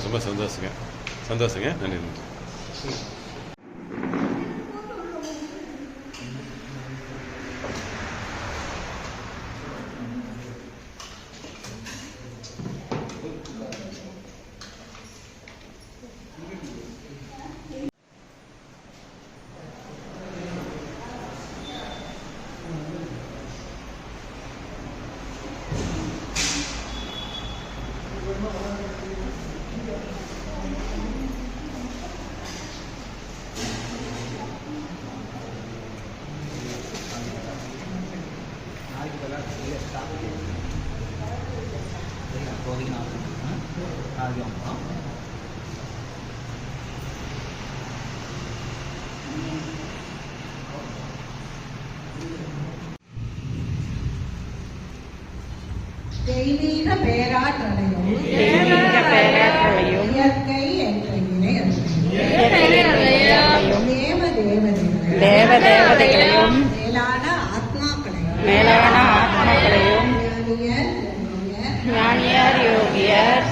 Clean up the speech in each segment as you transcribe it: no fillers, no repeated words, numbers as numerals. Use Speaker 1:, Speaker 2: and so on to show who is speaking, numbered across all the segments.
Speaker 1: ரொம்ப சந்தோஷங்க. நன்றி.
Speaker 2: தெய்வீக பேராற்றலையும் இயற்கை என்ற தேவதேவதைகளையும் மேலான ஆத்மாக்களையும் ஞானியர் யோகியர்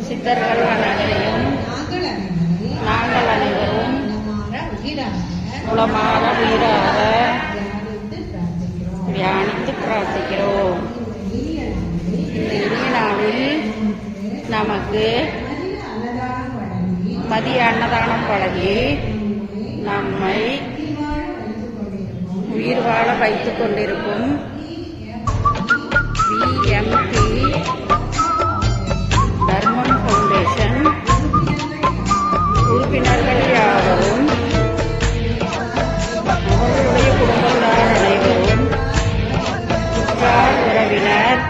Speaker 2: சித்தர்கள் அனைவரையும் நாங்கள் அனைவரும் உளமாற உயிராக தியானித்து பிரார்த்திக்கிறோம். இந்த இனிய நாளில் நமக்கு மதிய அன்னதானம் வழங்கி நம்மை உயிர் வாழ வைத்துக் கொண்டிருக்கும் VMT தர்மம் ஃபவுண்டேஷன் உறுப்பினர்கள் யாவரும் அவர்களுடைய குடும்பத்தார் அனைவரும் உற்றார் உறவினர்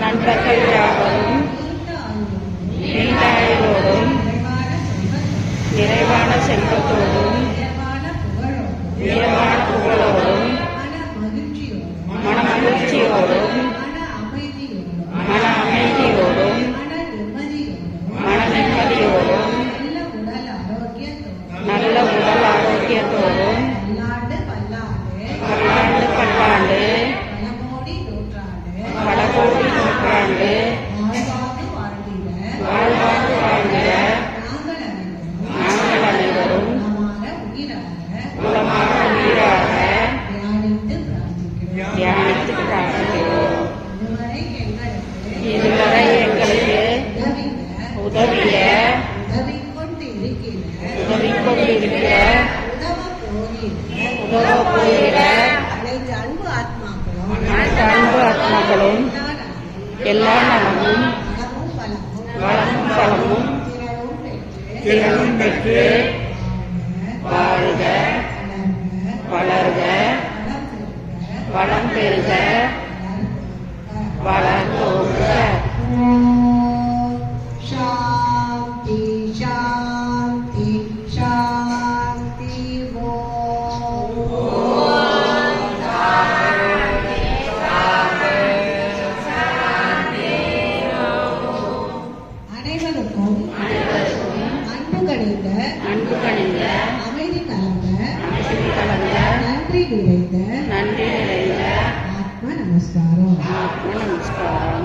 Speaker 2: நண்பர்கள் யாவரும் நீண்டாயோடும் நிறைவான செல்வத்தோடும் உயரமான புகழோடும் மன மகிழ்ச்சியோடும் மன அமைதியோடும் மன நிம்மதியோடும் நல்ல உடல் ஆரோக்கியத்தோடும் பல்லாண்டு பல்லாண்டு பல கோடி நூற்றாண்டு வாழ்வாங்கு வாழ்கிற நாங்கள் அனைவரும் உளமான உயிராக தியானித்து பிரார்த்திக்கிறோம். இதுவரை எங்களுக்கு உதவிய உதவிக்கொண்டிருக்கிற உதவ போகிற அனைத்து அன்பு ஆத்மாக்களும் எல்லா நலமும் வளமும் பலமும் திறனும் பெற்று வாழ்க வளர்க வளம் பெறுக வளர்ந்தோங்க. சாந்தி சாந்தி சாந்தி. அனைவருக்கும் அன்பு கணிந்த அமைதி கலந்த நன்றி நிறைந்த ஆத்ம நமஸ்காரம்.